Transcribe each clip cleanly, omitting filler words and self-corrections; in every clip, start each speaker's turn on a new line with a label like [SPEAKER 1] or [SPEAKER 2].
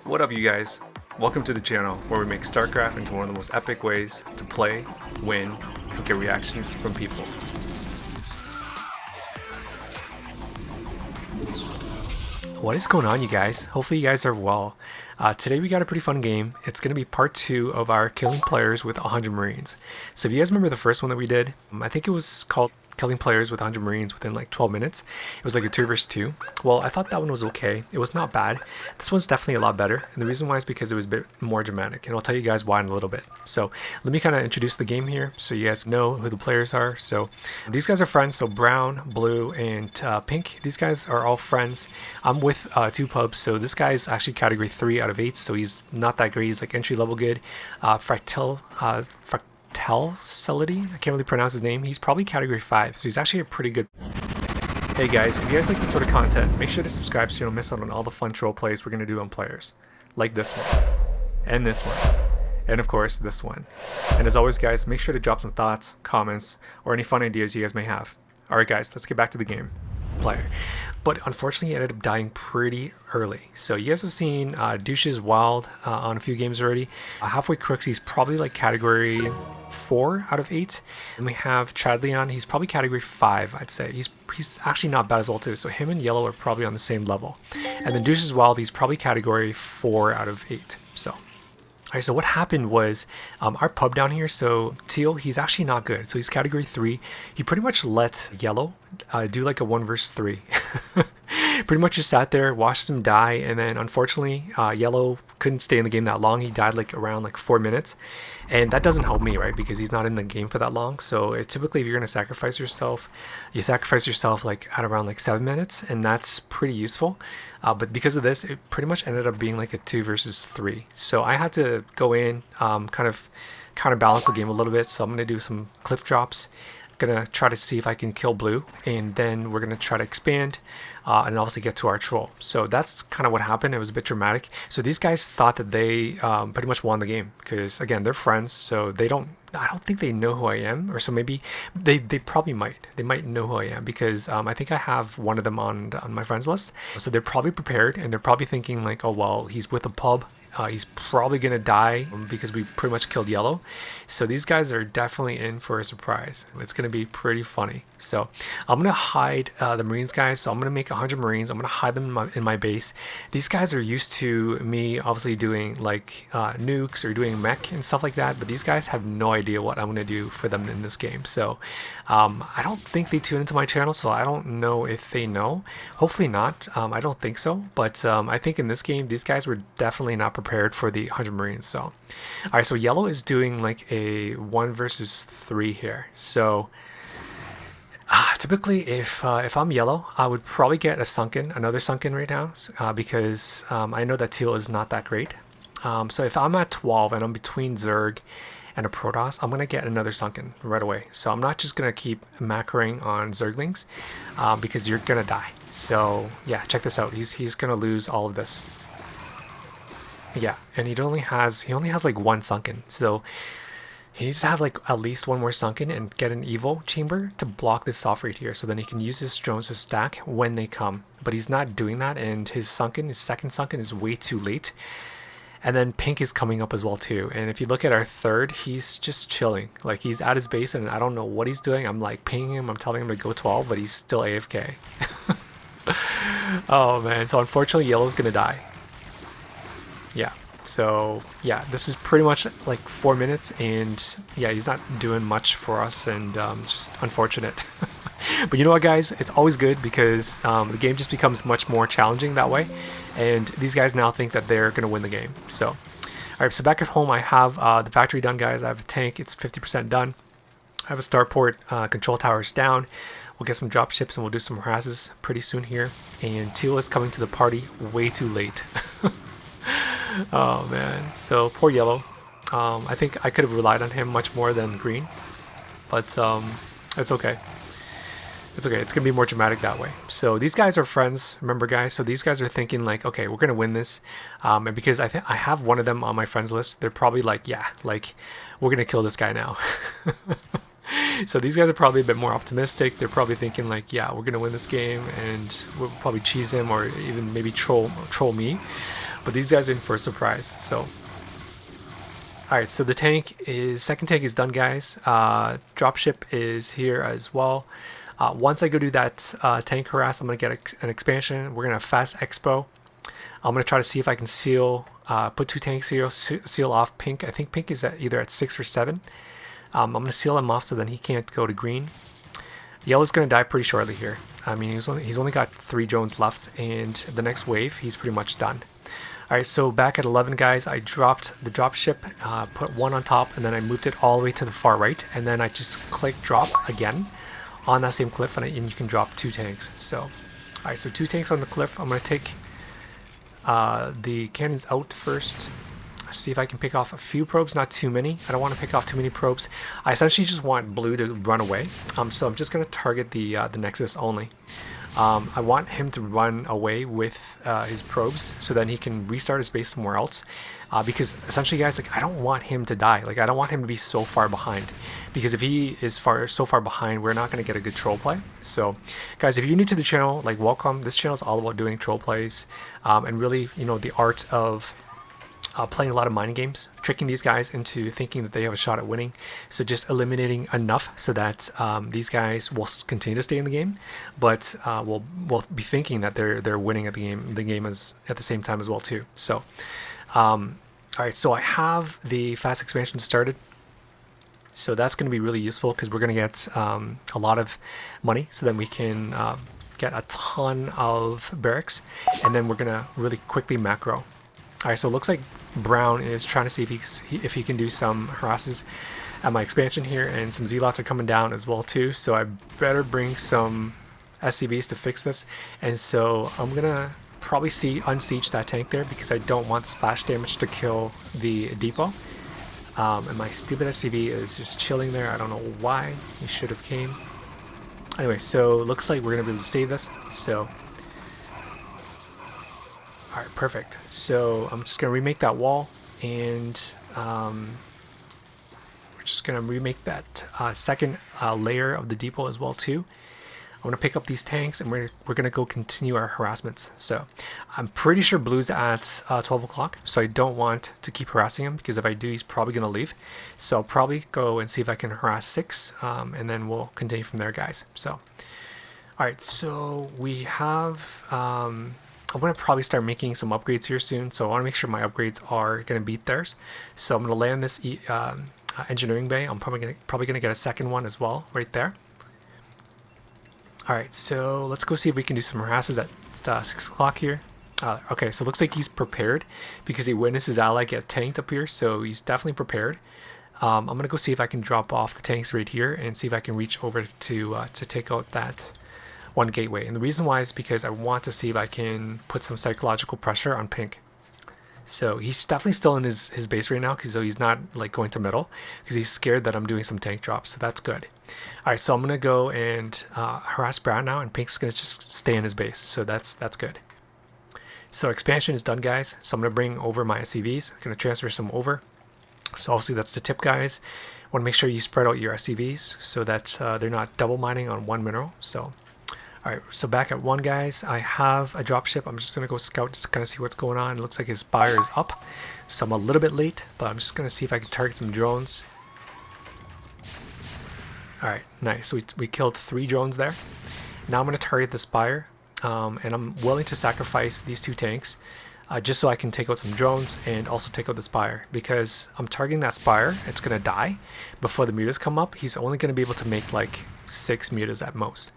[SPEAKER 1] What up, you guys? Welcome to the channel where we make StarCraft into one of the most epic ways to play, win, and get reactions from people. What is going on, you guys? Hopefully you guys are well. Today we got a pretty fun game. It's going to be part 2 of our killing players with 100 Marines. So if you guys remember the first one that we did, I think it was called killing players with 100 Marines within like 12 minutes. It was like a 2 versus 2. Well, I thought that one was okay. It was not bad. This one's definitely a lot better. And the reason why is because it was a bit more dramatic. And I'll tell you guys why in a little bit. So let me kind of introduce the game here so you guys know who the players are. So these guys are friends. So brown, blue, and pink. These guys are all friends. I'm with 2 pubs. So this guy's actually category 3 out of 8. So he's not that great. He's like entry level good. Celity, I can't really pronounce his name. He's probably category 5, so he's actually a pretty good. Hey guys, if you guys like this sort of content, make sure to subscribe so you don't miss out on all the fun troll plays we're going to do on players. Like this one, and this one, and of course this one. And as always guys, make sure to drop some thoughts, comments, or any fun ideas you guys may have. Alright guys, let's get back to the game. Player. But unfortunately he ended up dying pretty early. So you guys have seen Douche's Wild on a few games already. Halfway Crooks, he's probably like category 4 out of 8. And we have Chadleon, he's probably category 5, I'd say. He's actually not bad as well too. So him and Yellow are probably on the same level. And then Douche's Wild, he's probably category 4 out of 8. So alright, so what happened was our pub down here, so Teal, he's actually not good. So he's category 3. He pretty much let Yellow do like a 1 versus 3. Pretty much just sat there, watched him die, and then unfortunately Yellow couldn't stay in the game that long. He died like around like 4 minutes, and that doesn't help me, right? Because he's not in the game for that long. So typically if you're gonna sacrifice yourself, you sacrifice yourself like at around like 7 minutes, and that's pretty useful. But because of this, it pretty much ended up being like a 2 versus 3. So I had to go in, kind of counterbalance the game a little bit. So I'm gonna do some cliff drops. Gonna try to see if I can kill blue, and then we're gonna try to expand and obviously get to our troll. So that's kind of what happened. It was a bit dramatic. So these guys thought that they pretty much won the game because again they're friends, so I don't think they know who I am, or so maybe they probably might. They might know who I am because I think I have one of them on my friends list. So they're probably prepared, and they're probably thinking like, oh well, he's with a pub. He's probably gonna die because we pretty much killed Yellow. So these guys are definitely in for a surprise. It's gonna be pretty funny. So I'm gonna hide the Marines guys. So I'm gonna make 100 Marines. I'm gonna hide them in my base. These guys are used to me obviously doing like nukes or doing mech and stuff like that, but these guys have no idea what I'm gonna do for them in this game. So I don't think they tune into my channel, so I don't know if they know. Hopefully not. I don't think so, but I think in this game these guys were definitely not prepared for the 100 Marines. So alright, so Yellow is doing like a 1 versus 3 here. So typically if I'm Yellow, I would probably get another sunken right now, because I know that Teal is not that great. So if I'm at 12 and I'm between Zerg and a Protoss, I'm gonna get another sunken right away. So I'm not just gonna keep macroing on Zerglings because you're gonna die. So yeah, check this out. He's gonna lose all of this. Yeah, and he only has like 1 sunken, so he needs to have like at least 1 more sunken and get an Evo chamber to block this soft right here, so then he can use his drones to stack when they come. But he's not doing that, and his second sunken is way too late. And then pink is coming up as well too. And if you look at our third, he's just chilling. Like he's at his base and I don't know what he's doing. I'm like pinging him, I'm telling him to go 12, but he's still AFK. Oh man, so unfortunately Yellow's gonna die. Yeah, so yeah, this is pretty much like 4 minutes, and yeah, he's not doing much for us, and just unfortunate. But you know what guys, it's always good because the game just becomes much more challenging that way, and these guys now think that they're gonna win the game. So alright, so back at home I have the factory done guys. I have a tank, it's 50% done. I have a starport, control towers down. We'll get some drop ships and we'll do some harasses pretty soon here, and Teal is coming to the party way too late. Oh man, so poor Yellow. I think I could have relied on him much more than green, but it's okay. It's okay, it's gonna be more dramatic that way. So these guys are friends, remember guys, so these guys are thinking like, okay, we're gonna win this, and because I think I have one of them on my friends list, they're probably like, yeah, like we're gonna kill this guy now. So these guys are probably a bit more optimistic. They're probably thinking like, yeah, we're gonna win this game, and we'll probably cheese him or even maybe troll me. But these guys are in for a surprise. So, alright, so the second tank is done, guys. Dropship is here as well. Once I go do that tank harass, I'm going to get an expansion. We're going to fast expo. I'm going to try to see if I can seal, put 2 tanks here, seal off Pink. I think Pink is either at 6 or 7. I'm going to seal him off so then he can't go to green. Yellow's going to die pretty shortly here. I mean, he's only got 3 drones left, and the next wave, he's pretty much done. Alright, so back at 11, guys, I dropped the dropship, put 1 on top, and then I moved it all the way to the far right, and then I just click drop again on that same cliff, and you can drop 2 tanks. So, alright, so 2 tanks on the cliff. I'm going to take the cannons out first. See if I can pick off a few probes, not too many. I don't want to pick off too many probes. I essentially just want blue to run away. So I'm just going to target the Nexus only. I want him to run away with his probes, so then he can restart his base somewhere else. Because essentially, guys, like, I don't want him to die. Like, I don't want him to be so far behind. Because if he is so far behind, we're not going to get a good troll play. So, guys, if you're new to the channel, like, welcome. This channel is all about doing troll plays, and really, you know, the art of playing a lot of mining games, tricking these guys into thinking that they have a shot at winning. So just eliminating enough so that these guys will continue to stay in the game, but will be thinking that they're winning at the game as at the same time as well too. So, all right, so I have the fast expansion started. So that's going to be really useful because we're going to get a lot of money, so then we can get a ton of barracks, and then we're going to really quickly macro. Alright, so it looks like Brown is trying to see if he can do some harasses at my expansion here, and some zealots are coming down as well too, so I better bring some SCVs to fix this. And so I'm gonna probably unsiege that tank there because I don't want splash damage to kill the depot. And my stupid SCV is just chilling there. I don't know why. He should have came. Anyway, so it looks like we're gonna be able to save this. So alright, perfect. So I'm just going to remake that wall, and we're just going to remake that second layer of the depot as well too. I'm going to pick up these tanks, and we're going to go continue our harassments. So I'm pretty sure Blue's at 12 o'clock, so I don't want to keep harassing him, because if I do, he's probably going to leave. So I'll probably go and see if I can harass 6, and then we'll continue from there, guys. So, alright, so we have... I'm going to probably start making some upgrades here soon, so I want to make sure my upgrades are going to beat theirs. So I'm going to land this engineering bay. I'm probably going to get a second one as well right there. Alright, so let's go see if we can do some harasses at 6 o'clock here. Okay, so it looks like he's prepared because he witnessed his ally get tanked up here, so he's definitely prepared. I'm going to go see if I can drop off the tanks right here and see if I can reach over to take out that one gateway. And the reason why is because I want to see if I can put some psychological pressure on Pink. So he's definitely still in his base right now, because he's not like going to middle, because he's scared that I'm doing some tank drops. So that's good. Alright, so I'm gonna go and harass Brown now, and Pink's gonna just stay in his base. So that's good. So expansion is done, guys. So I'm gonna bring over my SCVs. I'm gonna transfer some over. So obviously that's the tip, guys. Want to make sure you spread out your SCVs so that they're not double mining on one mineral. So alright, so back at 1, guys, I have a dropship. I'm just going to go scout just to kind of see what's going on. It looks like his spire is up, so I'm a little bit late, but I'm just going to see if I can target some drones. Alright, nice. So we killed 3 drones there. Now I'm going to target the spire, and I'm willing to sacrifice these 2 tanks just so I can take out some drones and also take out the spire, because I'm targeting that spire. It's going to die before the mutas come up. He's only going to be able to make like 6 mutas at most.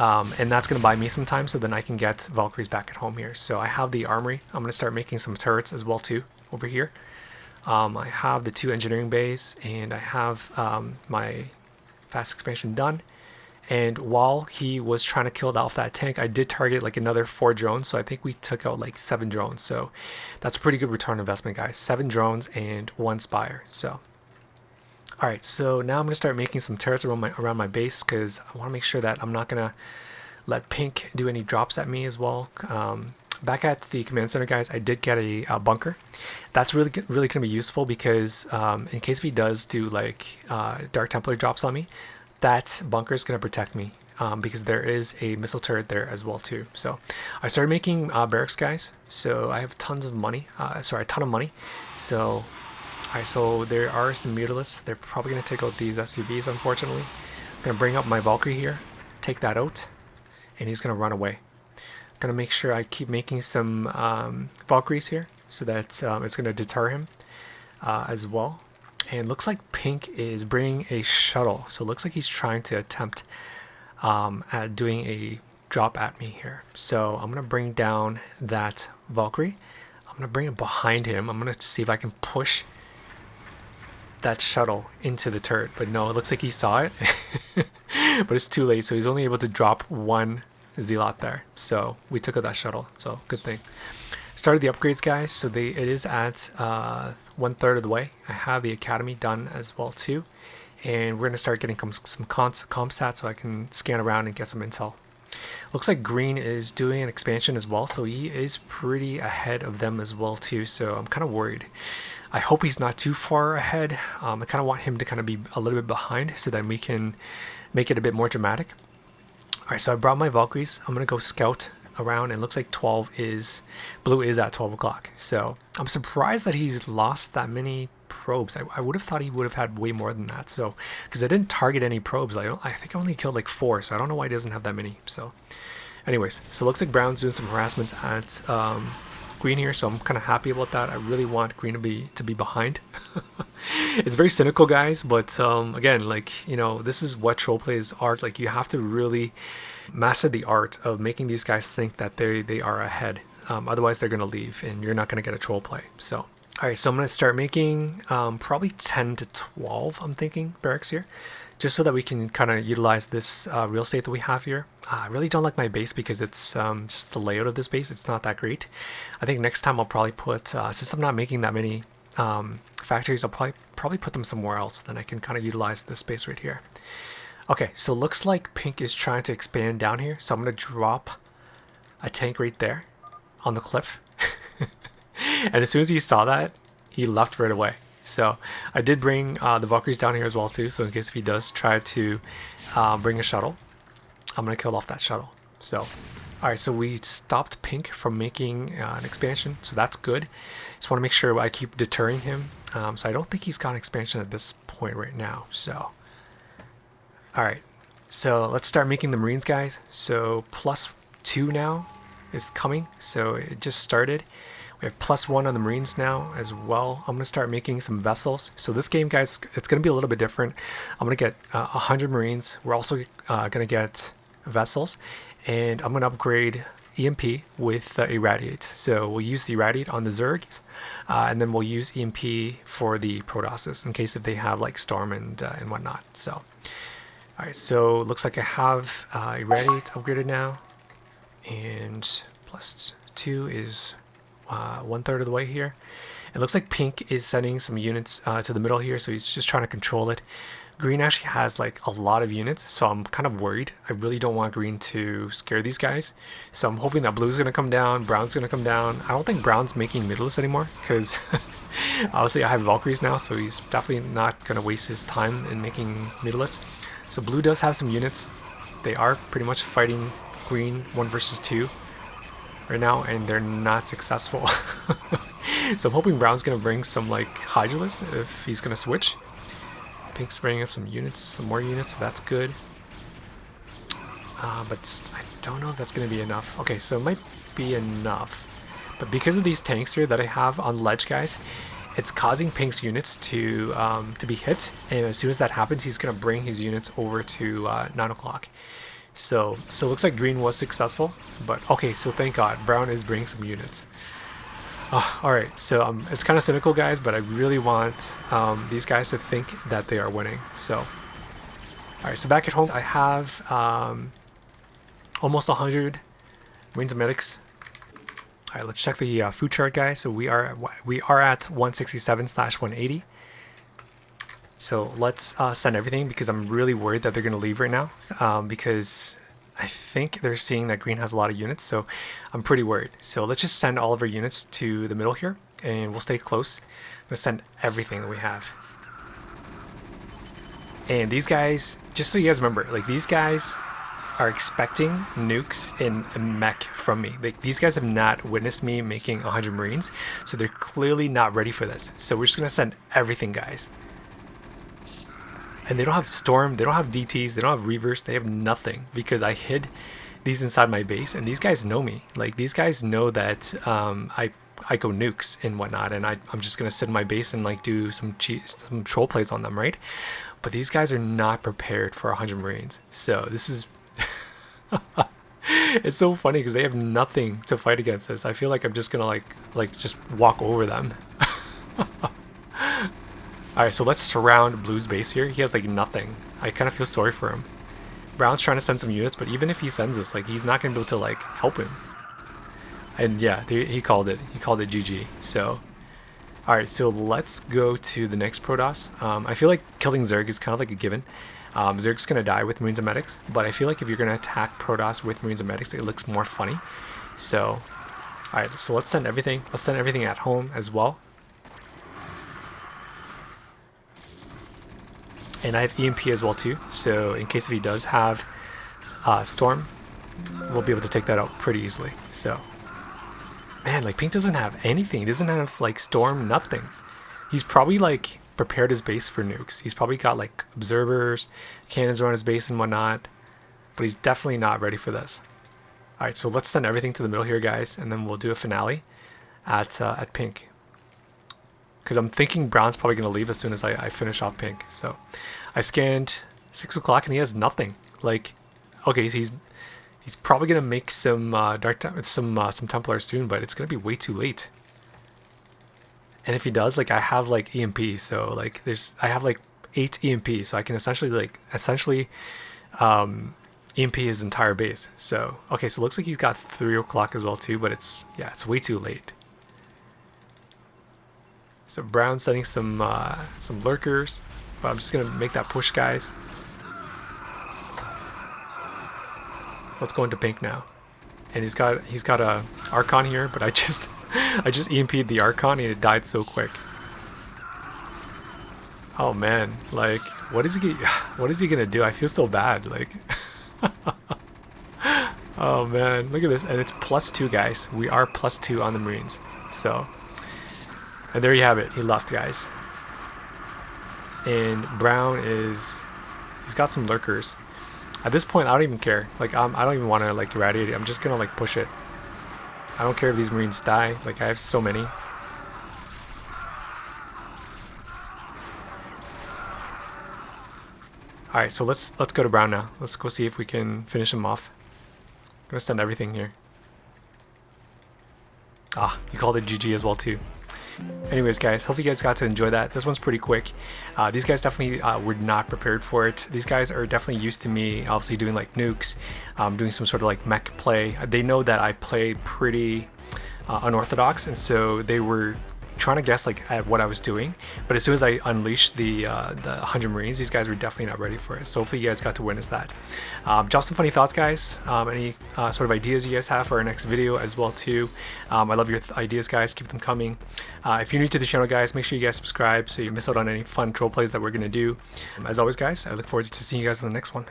[SPEAKER 1] And that's going to buy me some time, so then I can get Valkyries back at home here. So I have the armory. I'm going to start making some turrets as well too over here. I have the 2 engineering bays, and I have my fast expansion done. And while he was trying to kill off that tank, I did target like another 4 drones. So I think we took out like 7 drones. So that's a pretty good return on investment, guys. 7 drones and 1 spire. So alright, so now I'm going to start making some turrets around my base, because I want to make sure that I'm not going to let Pink do any drops at me as well. Back at the command center, guys, I did get a bunker. That's really going to be useful, because in case if he does do like Dark Templar drops on me, that bunker is going to protect me because there is a missile turret there as well too. So I started making barracks, guys. So I have tons of money. A ton of money. So so there are some mutalisks. They're probably going to take out these SCVs, unfortunately. I'm going to bring up my Valkyrie here, take that out, and he's going to run away. I'm going to make sure I keep making some Valkyries here so that it's going to deter him as well. And looks like Pink is bringing a shuttle. So it looks like he's trying to attempt at doing a drop at me here. So I'm going to bring down that Valkyrie. I'm going to bring it behind him. I'm going to see if I can push that shuttle into the turret. But no, it looks like he saw it. But it's too late. So he's only able to drop one Zealot there. So we took out that shuttle. So good thing. Started the upgrades, guys. So it is at 1/3 of the way. I have the academy done as well too, and we're gonna start getting some comsat so I can scan around and get some intel. Looks like Green is doing an expansion as well, so he is pretty ahead of them as well too. So I'm kind of worried. I hope he's not too far ahead. I kind of want him to kind of be a little bit behind so that we can make it a bit more dramatic. All right, so I brought my Valkyries. I'm gonna go scout around, and looks like blue is at 12 o'clock. So I'm surprised that he's lost that many probes. I would have thought he would have had way more than that. So because I didn't target any probes, I think I only killed like 4. So I don't know why he doesn't have that many. So anyways, so it looks like Brown's doing some harassment at Green here. So I'm kind of happy about that. I really want Green to be behind. It's very cynical, guys, but again, like, you know, this is what troll plays are. Like, you have to really master the art of making these guys think that they are ahead. Otherwise they're going to leave and you're not going to get a troll play. So all right, so I'm going to start making probably 10 to 12, I'm thinking, barracks here, just so that we can kind of utilize this real estate that we have here. I really don't like my base because it's just the layout of this base, it's not that great. I think next time I'll probably put since I'm not making that many factories, I'll probably put them somewhere else, then I can kind of utilize this space right here. Okay, so looks like Pink is trying to expand down here. So I'm going to drop a tank right there on the cliff. And as soon as he saw that, he left right away. So I did bring the Valkyries down here as well too. So in case if he does try to bring a shuttle, I'm going to kill off that shuttle. So, all right, so we stopped Pink from making an expansion. So that's good. Just want to make sure I keep deterring him. So I don't think he's got an expansion at this point right now. So alright, so let's start making the Marines, guys. So +2 now is coming. So it just started. We have +1 on the Marines now as well. I'm going to start making some vessels. So this game, guys, it's going to be a little bit different. I'm going to get 100 Marines. We're also going to get vessels. And I'm going to upgrade EMP with Irradiate. So we'll use the Irradiate on the Zergs. And then we'll use EMP for the Protosses in case if they have like Storm and whatnot. So alright, so looks like I have Irradiate upgraded now, and +2 is 1/3 of the way here. It looks like Pink is sending some units to the middle here, so he's just trying to control it. Green actually has like a lot of units, so I'm kind of worried. I really don't want Green to scare these guys, so I'm hoping that Blue's going to come down, Brown's going to come down. I don't think Brown's making middleless anymore, because obviously I have Valkyries now, so he's definitely not going to waste his time in making middleless. So Blue does have some units. They are pretty much fighting Green 1 versus 2 right now, and they're not successful. So I'm hoping Brown's going to bring some like Hydralisks if he's going to switch. Pink's bringing up some units, some more units, so that's good. But I don't know if that's going to be enough. Okay, so it might be enough. But because of these tanks here that I have on ledge, guys, it's causing Pink's units to be hit, and as soon as that happens, he's going to bring his units over to 9 o'clock. So it looks like Green was successful, but okay, so thank God, Brown is bringing some units. Alright, so it's kind of cynical, guys, but I really want these guys to think that they are winning. So, alright, so back at home, I have almost 100 Marines and Medics. Alright, let's check the food chart, guys. So we are at 167/180. So let's send everything, because I'm really worried that they're going to leave right now, because I think they're seeing that Green has a lot of units, so I'm pretty worried. So let's just send all of our units to the middle here, and we'll stay close. I'm going to send everything that we have. And these guys just so you guys remember, like these guys are expecting nukes in a mech from me. Like these guys have not witnessed me making 100 Marines, so they're clearly not ready for this. So we're just gonna send everything, guys. And they don't have Storm, they don't have DTs, they don't have Reavers, they have nothing because I hid these inside my base, and these guys know me. Like these guys know that I go nukes and whatnot, and I'm just gonna sit in my base and like do some troll plays on them, right? But these guys are not prepared for 100 Marines. So this is it's so funny because they have nothing to fight against this. I feel like I'm just gonna like just walk over them. Alright, so let's surround Blue's base here. He has like nothing. I kind of feel sorry for him. Brown's trying to send some units, but even if he sends this, like he's not gonna be able to like help him. And yeah, he called it. He called it GG. So alright, so let's go to the next Protoss. I feel like killing Zerg is kind of like a given. Zerg's gonna die with Marines and Medics, but I feel like if you're gonna attack Protoss with Marines and Medics, it looks more funny. So, alright, so let's send everything. Let's send everything at home as well. And I have EMP as well too, so in case if he does have Storm, we'll be able to take that out pretty easily. So, man, like Pink doesn't have anything. He doesn't have like Storm, nothing. He's probably like prepared his base for nukes. He's probably got like observers, cannons around his base and whatnot, but he's definitely not ready for this. Alright, so let's send everything to the middle here, guys, and then we'll do a finale at Pink. Because I'm thinking Brown's probably going to leave as soon as I finish off Pink. So I scanned 6 o'clock and he has nothing. Like, okay, so he's probably going to make some some Templars soon, but it's going to be way too late. And if he does, like I have like EMP, so like I have like 8 EMP, so I can essentially EMP his entire base. So okay, so it looks like he's got 3 o'clock as well too, but it's way too late. So Brown's sending some lurkers, but I'm just gonna make that push, guys. Let's go into Pink now, and he's got a Archon here, but I just EMP'd the Archon and it died so quick. Oh man, like what is he gonna do? I feel so bad, like. Oh man, look at this, and it's +2, guys. We are +2 on the Marines, so. And there you have it. He left, guys. And Brown he's got some lurkers. At this point, I don't even care. Like I don't even want to like irradiate it. I'm just gonna like push it. I don't care if these Marines die. Like I have so many. All right, so let's go to Brown now. Let's go see if we can finish him off. I'm gonna send everything here. Ah, he called it GG as well too. Anyways, guys, hope you guys got to enjoy that. This one's pretty quick. These guys definitely were not prepared for it. These guys are definitely used to me obviously doing like nukes, doing some sort of like mech play. They know that I play pretty unorthodox, and so they were trying to guess like at what I was doing. But as soon as I unleashed the 100 Marines, these guys were definitely not ready for it. So hopefully you guys got to witness that. Drop some funny thoughts, guys. Any sort of ideas you guys have for our next video as well too. I love your ideas, guys. Keep them coming. If you're new to the channel, guys, make sure you guys subscribe so you miss out on any fun troll plays that we're gonna do. As always, guys, I look forward to seeing you guys in the next one.